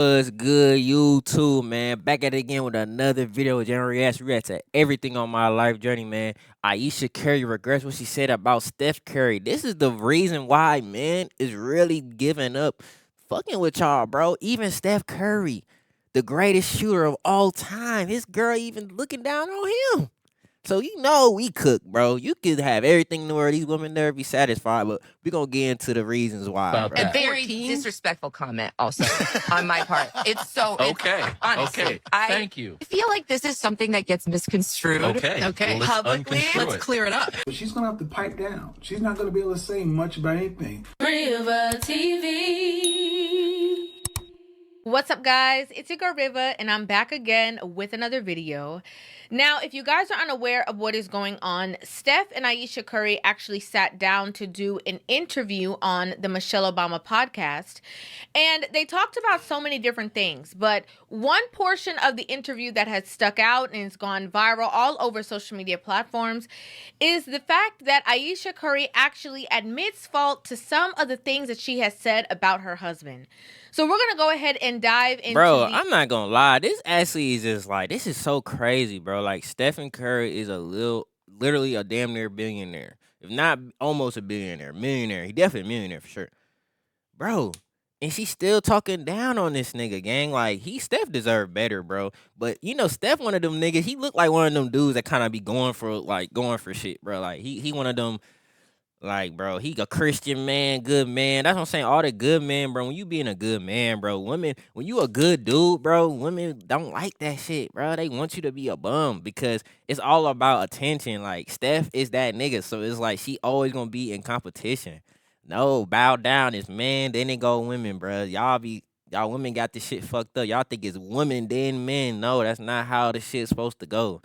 What's good, YouTube, man? Back at it again with another video with react to everything on my life journey, man. Ayesha Curry regrets what she said about Steph Curry. This is the reason why man is really giving up fucking with y'all, bro. Even Steph Curry, the greatest shooter of all time, his girl even looking down on him. So you know we cook, bro. You could have everything in the world. These women never be satisfied, but we gonna get into the reasons why, About bro. that. A very disrespectful comment also on my part. It's so Okay. honestly, Okay. I Thank you. feel like this is something that gets misconstrued. Okay. Okay. Well, let's Publicly, unconstrue Let's it. clear it up. But she's gonna have to pipe down. She's not gonna be able to say much about anything. River TV. What's up, guys? It's your girl Riva, and I'm back again with another video. Now, if you guys are unaware of what is going on, Steph and Ayesha Curry actually sat down to do an interview on the Michelle Obama podcast, and they talked about so many different things, but one portion of the interview that has stuck out and has gone viral all over social media platforms is the fact that Ayesha Curry actually admits fault to some of the things that she has said about her husband. So we're going to go ahead and dive into I'm not gonna lie. This actually is just like, this is so crazy, bro. Like, Stephen Curry is literally a damn near billionaire. If not almost a billionaire, millionaire. He definitely a millionaire for sure. Bro, and she's still talking down on this nigga, gang. Like, Steph deserved better, bro. But, you know, Steph one of them niggas, he looked like one of them dudes that kind of be going for shit, bro. Like, he one of them. Like, bro, he a Christian man, good man. That's what I'm saying. All the good men, bro. When you being a good man, bro, women, when you a good dude, bro, women don't like that shit, bro. They want you to be a bum because it's all about attention. Like, Steph is that nigga, so it's like she always gonna be in competition. No, bow down. It's man, then it go women, bro. Y'all women got this shit fucked up. Y'all think it's women then men. No, that's not how the shit's supposed to go.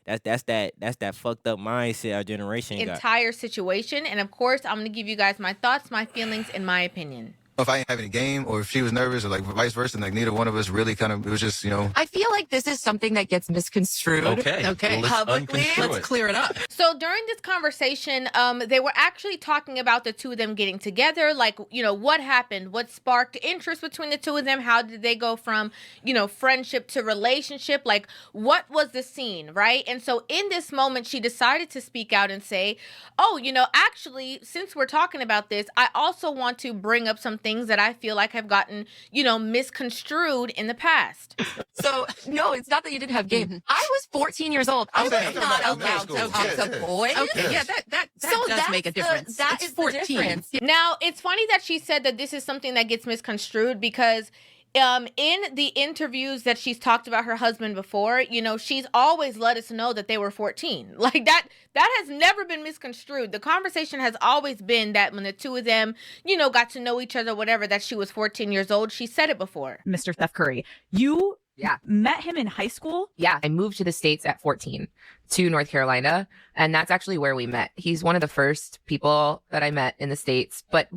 That's that fucked up mindset our generation got. entire situation. And of course, I'm going to give you guys my thoughts, my feelings, and my opinion. If I ain't having a game or if she was nervous or like vice versa, and like neither one of us really it was just, I feel like this is something that gets misconstrued. Okay. Okay. Well, let's Publicly, unconstrue Let's it. clear it up. So during this conversation, they were actually talking about the two of them getting together. Like, you know, what happened? What sparked interest between the two of them? How did they go from, you know, friendship to relationship? Like, what was the scene, right? And so in this moment, she decided to speak out and say, oh, you know, actually, since we're talking about this, I also want to bring up some things that I feel like have gotten, you know, misconstrued in the past. So, no, it's not that you didn't have game. I was 14 years old. I was Okay, not okay, allowed to okay, talk okay. to boys. Okay. Yeah, that So does that's make a difference. That It's is the difference. Now, it's funny that she said that this is something that gets misconstrued because in the interviews that she's talked about her husband before, you know, she's always let us know that they were 14. Like that has never been misconstrued. The conversation has always been that when the two of them, you know, got to know each other, whatever, that she was 14 years old. She said it before. Mr. Steph Curry. You met him in high school? Yeah, I moved to the States at 14 to North Carolina, and that's actually where we met. He's one of the first people that I met in the States, but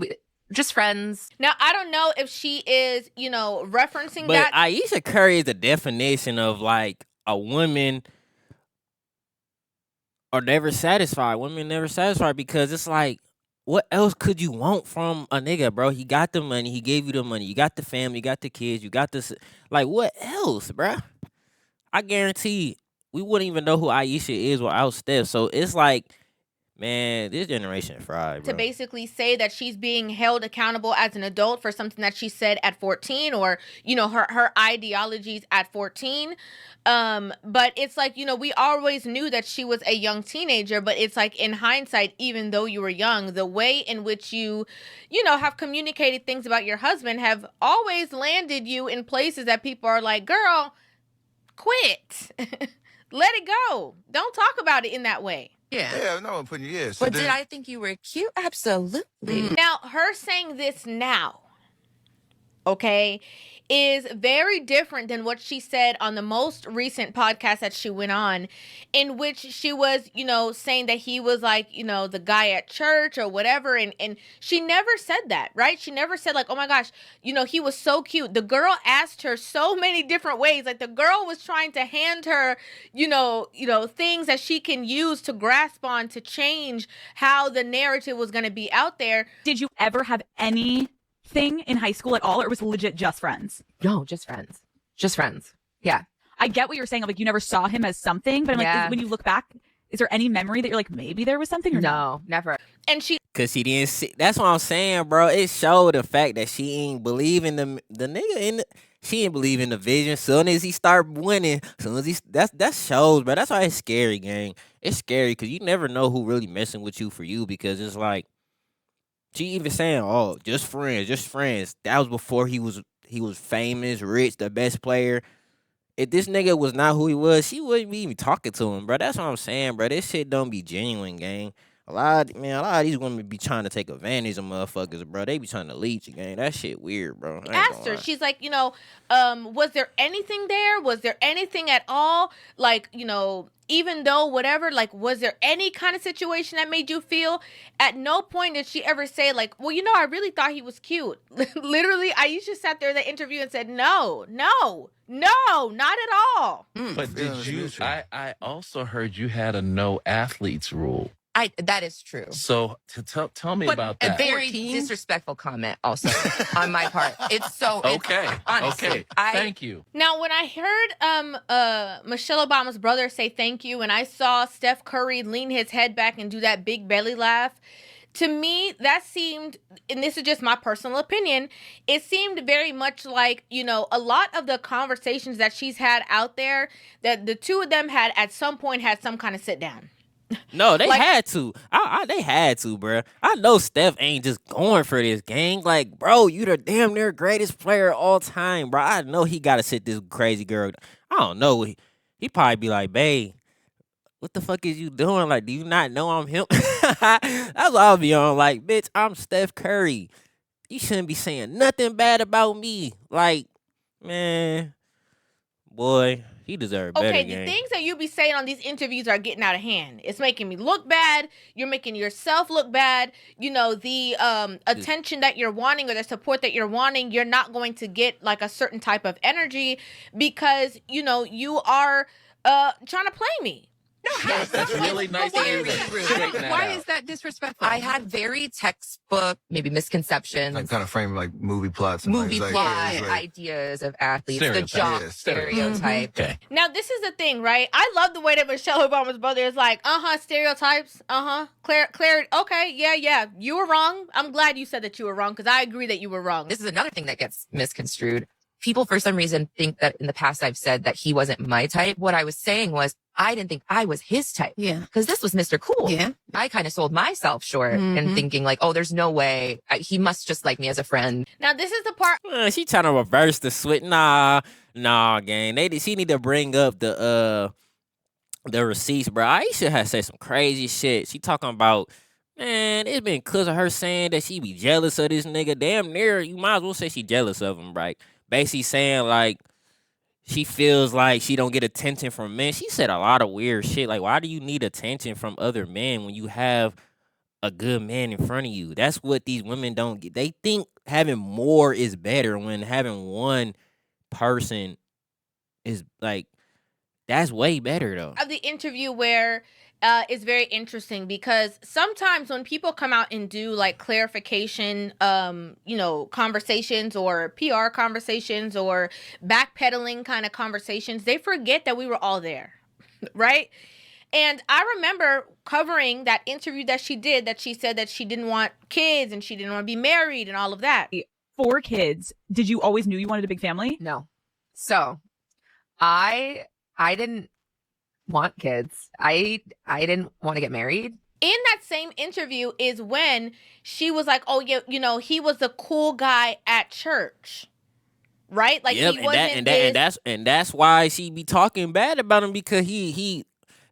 just friends. Now, I don't know if she is, you know, referencing But that. Ayesha Curry is the definition of like a woman are never satisfied. Women never satisfied because it's like, what else could you want from a nigga, bro? He got the money. He gave you the money. You got the family. You got the kids. You got this. Like, what else, bro? I guarantee we wouldn't even know who Ayesha is without Steph. So it's like, man, this generation fried, bro. To basically say that she's being held accountable as an adult for something that she said at 14 or, you know, her ideologies at 14. But it's like, you know, we always knew that she was a young teenager, but it's like in hindsight, even though you were young, the way in which you know, have communicated things about your husband have always landed you in places that people are like, girl, quit. Let it go. Don't talk about it in that way. Yeah, no, I'm putting you, yeah. So But then, did I think you were cute? Absolutely. Now, her saying this now, okay, is very different than what she said on the most recent podcast that she went on, in which she was, you know, saying that he was like, you know, the guy at church or whatever. And she never said that, right? She never said like, oh my gosh, you know, he was so cute. The girl asked her so many different ways. Like the girl was trying to hand her, you know, things that she can use to grasp on to change how the narrative was going to be out there. Did you ever have any thing in high school at all, or it was legit just friends? No, just friends. Just friends. Yeah. I get what you're saying. Like, you never saw him as something, but I'm like, when you look back, is there any memory that you're like, maybe there was something or No, never. And she Cause she didn't see. That's what I'm saying, bro. It showed the fact that she ain't believe in the nigga in the. She ain't believe in the vision. Soon as he start winning, soon as he that shows, bro. That's why it's scary, gang. It's scary because you never know who really messing with you for you, because it's like she even saying, "Oh, just friends, just friends." That was before he was famous, rich, the best player. If this nigga was not who he was, she wouldn't be even talking to him, bro. That's what I'm saying, bro. This shit don't be genuine, gang. A lot of these women be trying to take advantage of motherfuckers, bro. They be trying to leech, gang. That shit weird, bro. I ain't asked gonna her, lie. she's like, was there anything there? Was there anything at all? Like, even though whatever, like, was there any kind of situation that made you feel? At no point did she ever say, like, well, I really thought he was cute. Literally, Ayesha sat there in the interview and said, no, not at all. But did you? I also heard you had a no athletes rule. That is true. So tell me about A that. very disrespectful comment also on my part. It's so Okay. honestly, Okay. Thank you. Now, when I heard Michelle Obama's brother say thank you, and I saw Steph Curry lean his head back and do that big belly laugh, to me, that seemed, and this is just my personal opinion, it seemed very much like, a lot of the conversations that she's had out there, that the two of them had at some point had some kind of sit down. No, they had to. They had to, bro. I know Steph ain't just going for this, gang. Like, bro, you the damn near greatest player of all time, bro. I know he got to sit this crazy girl. I don't know. He probably be like, babe, what the fuck is you doing? Like, do you not know I'm him? That's what I'll be on. Like, bitch, I'm Steph Curry. You shouldn't be saying nothing bad about me. Like, man, boy, he deserved better. Okay, gang. the things that you be saying on these interviews are getting out of hand. It's making me look bad. You're making yourself look bad. The attention that you're wanting or the support that you're wanting, you're not going to get like a certain type of energy because, you are trying to play me. Yes, That's really nice of you to straighten that Why out. is that disrespectful? I had very textbook, maybe misconceptions, Like kind of frame like movie plots. And movie like, plot it's like- ideas of athletes, the Stereotype. jock Yeah, stereotype. Okay. Now, this is the thing, right? I love the way that Michelle Obama's brother is like, stereotypes, Claire, okay, yeah, you were wrong. I'm glad you said that you were wrong because I agree that you were wrong. This is another thing that gets misconstrued. People, for some reason, think that in the past I've said that he wasn't my type. What I was saying was I didn't think I was his type. Yeah. Because this was Mr. Cool. Yeah. I kind of sold myself short and thinking like, oh, there's no way. He must just like me as a friend. Now, this is the part. She trying to reverse the switch. Nah, gang. She need to bring up the receipts, bro. Ayesha has said some crazy shit. She talking about, man, it's been cause of her saying that she be jealous of this nigga. Damn near, you might as well say she jealous of him, right? Basically saying like she feels like she don't get attention from men. She said a lot of weird shit. Like, why do you need attention from other men when you have a good man in front of you? That's what these women don't get. They think having more is better when having one person is like, that's way better though. Of the interview where it's very interesting because sometimes when people come out and do like clarification, conversations or PR conversations or backpedaling kind of conversations, they forget that we were all there, right? And I remember covering that interview that she did, that she said that she didn't want kids and she didn't want to be married and all of that. 4 kids. Did you always knew you wanted a big family? No. So I didn't want kids. I didn't want to get married. In that same interview is when she was like, oh, yeah, he was the cool guy at church. Right? Like, yep, he wasn't and that's why she be talking bad about him, because he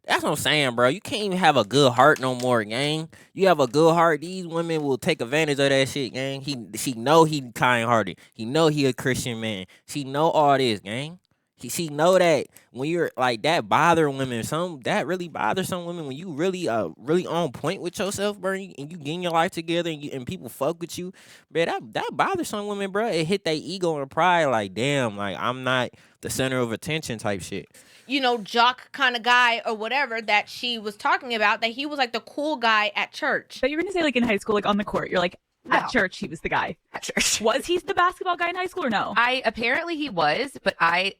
that's what I'm saying, bro. You can't even have a good heart no more, gang. You have a good heart, these women will take advantage of that shit, gang. She know he kind-hearted. He know he a Christian man. She know all this, gang. She know that when you're like that bother women, that really bothers some women when you really on point with yourself, bro, and you getting your life together and people fuck with you, bro. That bothers some women, bro. It hit their ego and pride, like damn, like I'm not the center of attention type shit. Jock kind of guy or whatever that she was talking about, that he was like the cool guy at church. But you're gonna say like in high school, like on the court, you're like, At church, he was the guy. At church. Was he the basketball guy in high school or no? Apparently he was, but I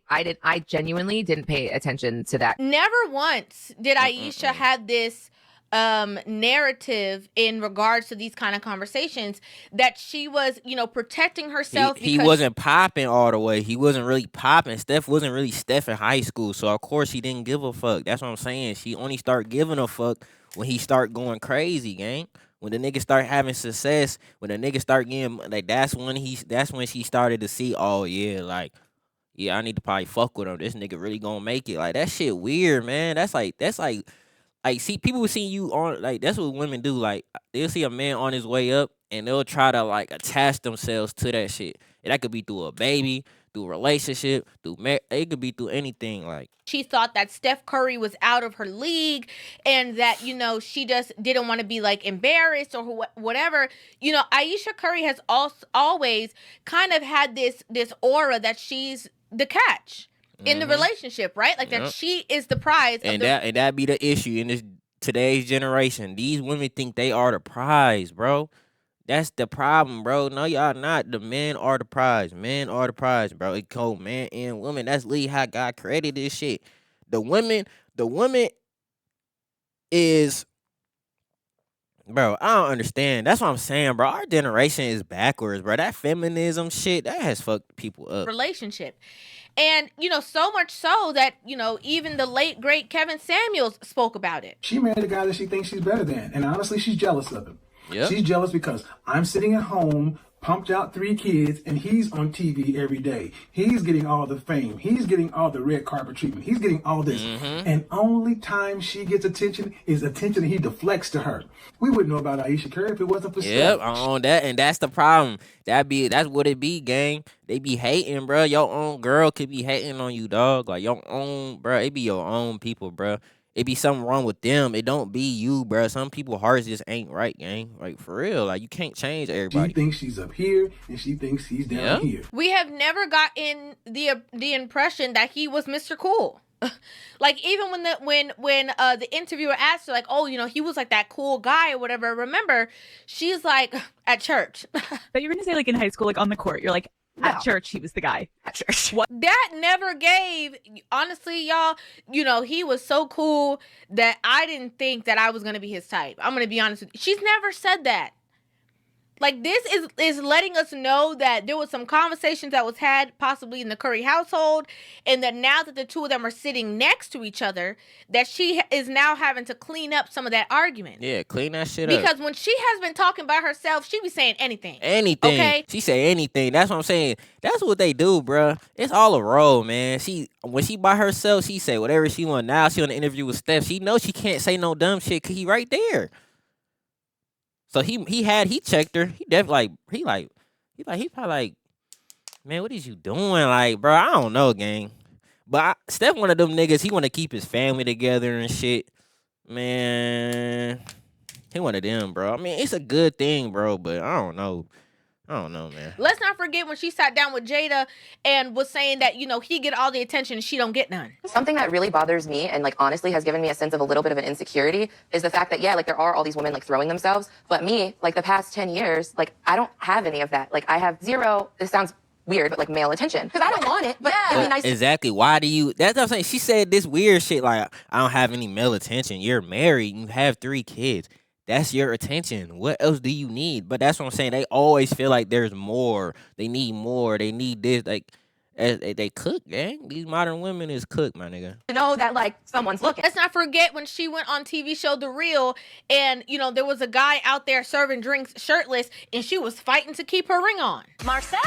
genuinely didn't pay attention to that. Never once did Ayesha have this narrative in regards to these kind of conversations that she was, you know, protecting herself. He wasn't popping all the way. He wasn't really popping. Steph wasn't really Steph in high school, so of course he didn't give a fuck. That's what I'm saying. She only start giving a fuck when he start going crazy, gang. When the nigga start having success, when the nigga start getting like, that's when she started to see, oh yeah, like, yeah, I need to probably fuck with him. This nigga really gonna make it. Like, that shit weird, man. That's like see, people will see you on, like, that's what women do. Like, they'll see a man on his way up and they'll try to like attach themselves to that shit. And that could be through a baby, through a relationship, it could be through anything. Like, she thought that Steph Curry was out of her league and that, you know, she just didn't want to be like embarrassed or whatever. You know, Ayesha Curry has always kind of had this aura that she's the catch in the relationship, right? Like, that she is the prize. And that be the issue in this today's generation. These women think they are the prize, bro. That's the problem, bro. No, y'all not. The men are the prize. Men are the prize, bro. It called man and woman. That's literally how God created this shit. The women is, bro, I don't understand. That's what I'm saying, bro. Our generation is backwards, bro. That feminism shit, that has fucked people up. Relationship. And, you know, so much so that, you know, even the late, great Kevin Samuels spoke about it. She married a guy that she thinks she's better than. And honestly, she's jealous of him. Yep. She's jealous because I'm sitting at home, pumped out 3 kids, and he's on TV every day. He's getting all the fame. He's getting all the red carpet treatment. He's getting all this. And only time she gets attention is attention that he deflects to her. We wouldn't know about Ayesha Curry if it wasn't for Yep, Steph. on that, and that's the problem. That's what it be, gang. They be hating, bro. Your own girl could be hating on you, dog. Like, your own, bro. It be your own people, bro. It be something wrong with them. It don't be you, bro. Some people's hearts just ain't right, gang. Like, for real. Like, you can't change everybody. She thinks she's up here, and she thinks he's down here. We have never gotten the impression that he was Mr. Cool. Like, even when the interviewer asked her, like, oh, you know, he was like that cool guy or whatever. Remember, she's like, at church. But you're gonna say, like, in high school, like, on the court, you're like, at church, he was the guy. At church. What? That never gave, honestly, y'all, you know, he was so cool that I didn't think that I was going to be his type. I'm going to be honest with you. She's never said that. Like, this is letting us know that there was some conversations that was had possibly in the Curry household, and that now that the two of them are sitting next to each other, that she is now having to clean up some of that argument. Yeah, clean that shit up. Because when she has been talking by herself, she be saying anything. Anything. Okay? She say anything. That's what I'm saying. That's what they do, bruh. It's all a role, man. When she by herself, she say whatever she want. Now she on the interview with Steph. She knows she can't say no dumb shit because he right there. So he checked her. He definitely he probably like, man, what is you doing? Like, bro, I don't know, gang. But Steph one of them niggas, he want to keep his family together and shit. Man, he one of them, bro. I mean, it's a good thing, bro, but I don't know. Man. Let's not forget when she sat down with Jada and was saying that, you know, he get all the attention and she don't get none. Something that really bothers me and, like, honestly has given me a sense of a little bit of an insecurity is the fact that, yeah, like, there are all these women, like, throwing themselves. But me, like, the past 10 years, like, I don't have any of that. Like, I have zero, this sounds weird, but, like, male attention. Because I don't want it, but it'd be nice. Exactly. Why do you, that's what I'm saying. She said this weird shit like, I don't have any male attention. You're married. You have 3 kids. That's your attention. What else do you need? But that's what I'm saying. They always feel like there's more. They need more. They need this. Like, they cook, gang. These modern women is cook, my nigga. To know that, like, someone's looking. Let's not forget when she went on TV show The Real and, you know, there was a guy out there serving drinks shirtless and she was fighting to keep her ring on. Marcel!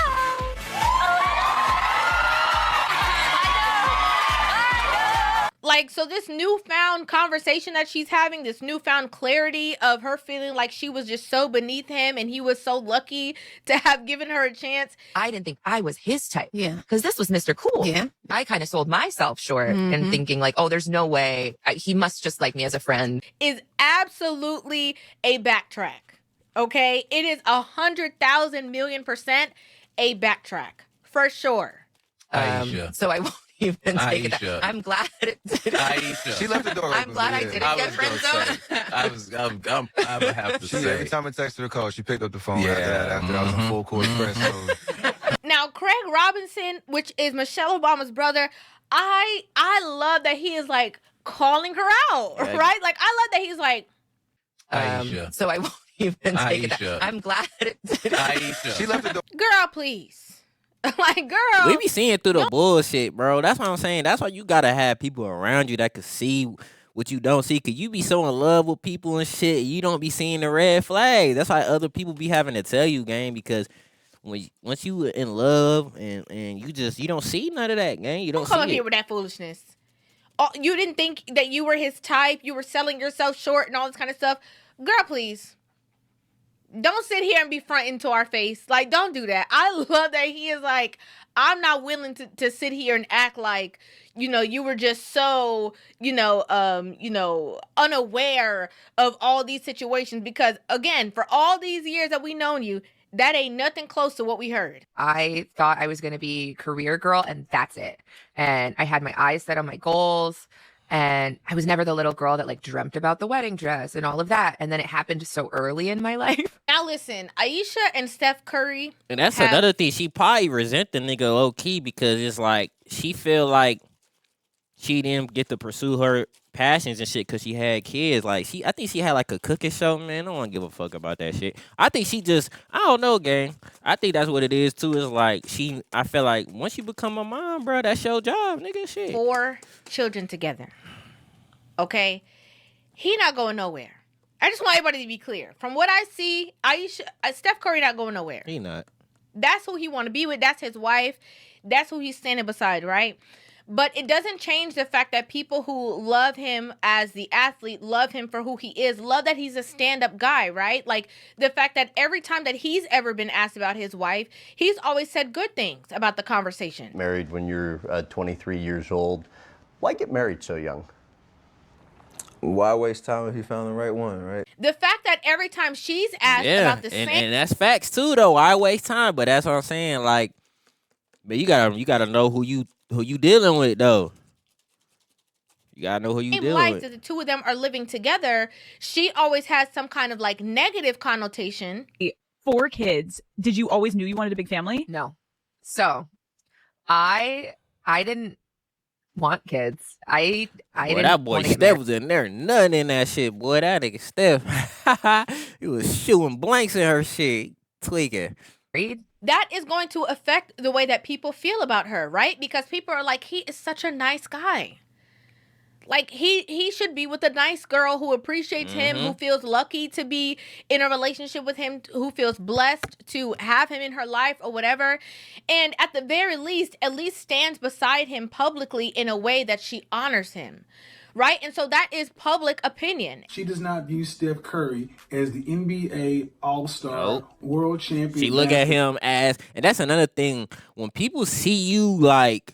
Like, so this newfound conversation that she's having, this newfound clarity of her feeling like she was just so beneath him and he was so lucky to have given her a chance. I didn't think I was his type. Yeah. Because this was Mr. Cool. Yeah. I kind of sold myself short and thinking like, oh, there's no way. He must just like me as a friend. Is absolutely a backtrack. Okay? It is 100,000 million% a backtrack. For sure. Ayesha. So I won't even take it. Ayesha. I'm glad it didn't. Ayesha. She left the door I'm open, glad I yeah. didn't get friend zoned. I would have to Every say. time I texted her call, she picked up the phone Yeah. after I was in full court press mode. Now, Craig Robinson, which is Michelle Obama's brother, I love that he is like calling her out, Yeah. right? Like, I love that he's like, Ayesha. So I won't even take it. Ayesha. I'm glad it didn't. Ayesha. She left the door. girl, please. Like, girl. We be seeing through the bullshit, bro. That's what I'm saying. That's why you gotta have people around you that can see what you don't see. Cause you be so in love with people and shit, you don't be seeing the red flags. That's why other people be having to tell you, gang. Because once you in love and you don't see none of that, gang. You don't come see up it. here with that foolishness. Oh, you didn't think that you were his type. You were selling yourself short and all this kind of stuff. Girl, please. Don't sit here and be fronting to our face. Like, don't do that. I love that he is like, I'm not willing to sit here and act like, you were just so, unaware of all these situations. Because, again, for all these years that we known you, that ain't nothing close to what we heard. I thought I was going to be career girl and that's it. And I had my eyes set on my goals. And I was never the little girl that like dreamt about the wedding dress and all of that. And then it happened so early in my life. Now listen, Ayesha and Steph Curry. And that's another thing. She probably resent the nigga low key because it's like she feel like she didn't get to pursue her passions and shit because she had kids. Like I think she had like a cooking show, man. I don't want to give a fuck about that shit. I think she just, I don't know, gang. I think that's what it is too. It's like I feel like once you become a mom, bro, that's your job, nigga. Shit. 4 children together. Okay, he not going nowhere. I just want everybody to be clear. From what I see, Steph Curry not going nowhere. He not. That's who he want to be with. That's his wife. That's who he's standing beside, right? But it doesn't change the fact that people who love him as the athlete, love him for who he is, love that he's a stand-up guy, right? Like the fact that every time that he's ever been asked about his wife, he's always said good things about the conversation. Married when you're 23 years old. Why get married so young? Why waste time if you found the right one, right? The fact that every time she's asked about the same... and that's facts too, though. Why waste time? But that's what I'm saying. Like, but you gotta know who you dealing with, though. You gotta know who you dealing life with. that the two of them are living together, she always has some kind of like negative connotation. 4 kids. Did you always knew you wanted a big family? No. So I didn't want kids. I didn't. That boy Steph was in there, nothing in that shit, boy. That nigga Steph, he was shooting blanks in her shit, tweaking. That is going to affect the way that people feel about her, right? Because people are like, he is such a nice guy. Like, he should be with a nice girl who appreciates him, who feels lucky to be in a relationship with him, who feels blessed to have him in her life or whatever. And at the very least, at least stands beside him publicly in a way that she honors him. Right? And so that is public opinion. She does not view Steph Curry as the NBA All-Star world champion. She look at him as, and that's another thing, when people see you, like,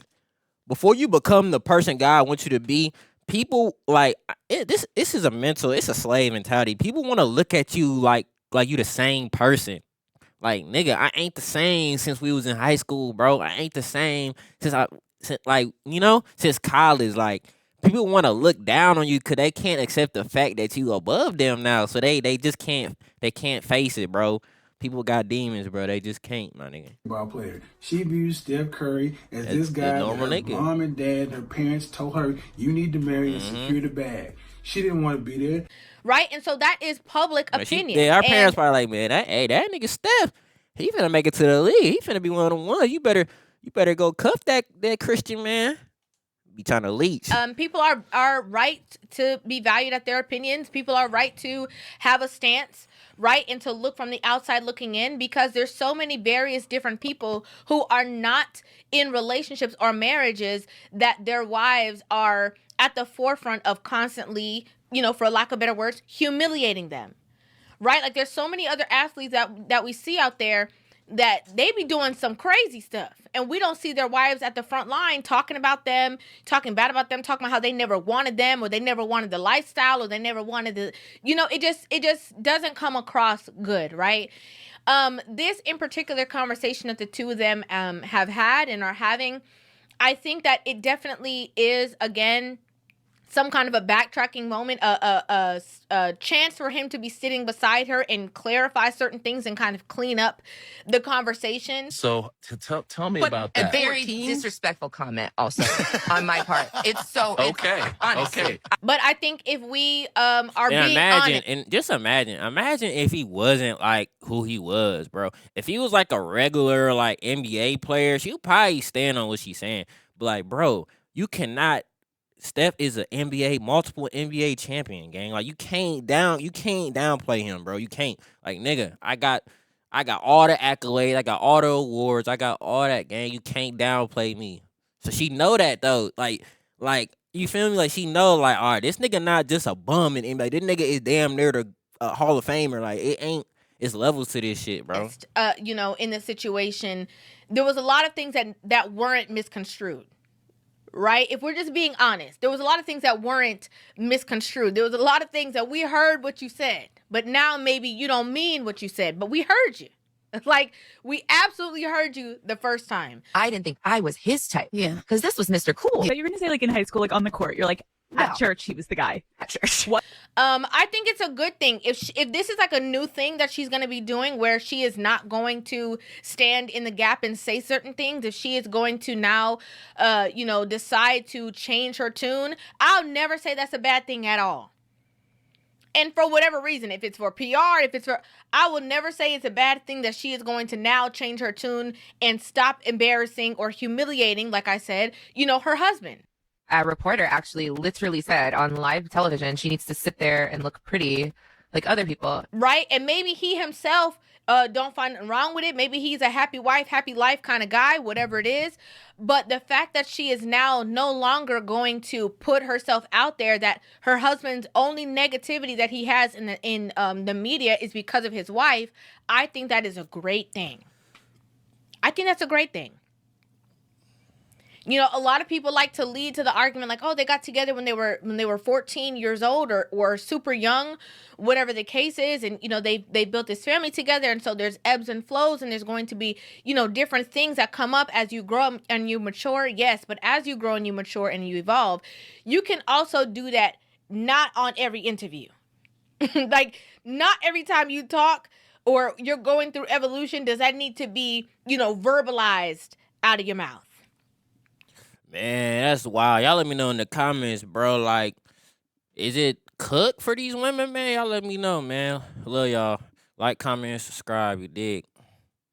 before you become the person God wants you to be, people, like, this is it's a slave mentality. People want to look at you like you the same person. Like, nigga, I ain't the same since we was in high school, bro. I ain't the same since college. Like, people want to look down on you because they can't accept the fact that you above them now. So they just can't face it, bro. People got demons, bro. They just can't, my nigga. Ball player. She views Steph Curry as this guy that her mom and dad, her parents told her, you need to marry and secure the bag. She didn't want to be there. Right? And so that is public opinion. Our parents probably like, man, that nigga Steph, he finna make it to the league. He finna be one of the ones. You better go cuff that Christian man. Be trying to leech. People are right to be valued at their opinions. People are right to have a stance, right? And to look from the outside looking in, because there's so many various different people who are not in relationships or marriages that their wives are at the forefront of constantly, for lack of better words, humiliating them, right? Like there's so many other athletes that we see out there that they be doing some crazy stuff, and we don't see their wives at the front line talking about them, talking bad about them, talking about how they never wanted them, or they never wanted the lifestyle, or they never wanted the, it just doesn't come across good, right? This in particular conversation that the two of them have had and are having, I think that it definitely is, again, some kind of a backtracking moment, a chance for him to be sitting beside her and clarify certain things and kind of clean up the conversation. So tell me about that. A very disrespectful comment also on my part. It's so okay. Honestly. Okay. But I think if we are And being imagine, honest, and just imagine if he wasn't like who he was, bro. If he was like a regular like NBA player, she'll probably stand on what she's saying. But like, bro, you cannot. Steph is an multiple NBA champion, gang. Like you can't downplay him, bro. You can't. Like, nigga, I got all the accolades, I got all the awards, I got all that, gang. You can't downplay me. So she know that though. Like you feel me? Like she know, like, all right, this nigga not just a bum in NBA. This nigga is damn near the Hall of Famer. Like it ain't. It's levels to this shit, bro. you know, in this situation, there was a lot of things that weren't misconstrued. Right? If we're just being honest, there was a lot of things that weren't misconstrued. There was a lot of things that we heard what you said, but now maybe you don't mean what you said, but we heard you. Like, we absolutely heard you the first time. I didn't think I was his type. Yeah. Because this was Mr. Cool. So you're going to say, like, in high school, like, on the court, you're like, at church, he was the guy. At church. What? I think it's a good thing if this is like a new thing that she's going to be doing, where she is not going to stand in the gap and say certain things. If she is going to now, you know, decide to change her tune, I'll never say that's a bad thing at all. And for whatever reason, if it's for PR, I will never say it's a bad thing that she is going to now change her tune and stop embarrassing or humiliating, like I said, you know, her husband. A reporter actually literally said on live television she needs to sit there and look pretty like other people. Right? And maybe he himself don't find nothing wrong with it. Maybe he's a happy wife, happy life kind of guy, whatever it is. But the fact that she is now no longer going to put herself out there, that her husband's only negativity that he has in the media is because of his wife, I think that is a great thing. I think that's a great thing. You know, a lot of people like to lead to the argument like, oh, they got together when they were 14 years old or super young, whatever the case is. And, you know, they built this family together. And so there's ebbs and flows, and there's going to be, you know, different things that come up as you grow and you mature. Yes. But as you grow and you mature and you evolve, you can also do that not on every interview. Like, not every time you talk or you're going through evolution does that need to be, you know, verbalized out of your mouth. Man, that's wild. Y'all let me know in the comments, bro. Like, is it cooked for these women, man? Y'all let me know, man. Love y'all. Like, comment, subscribe. You dig?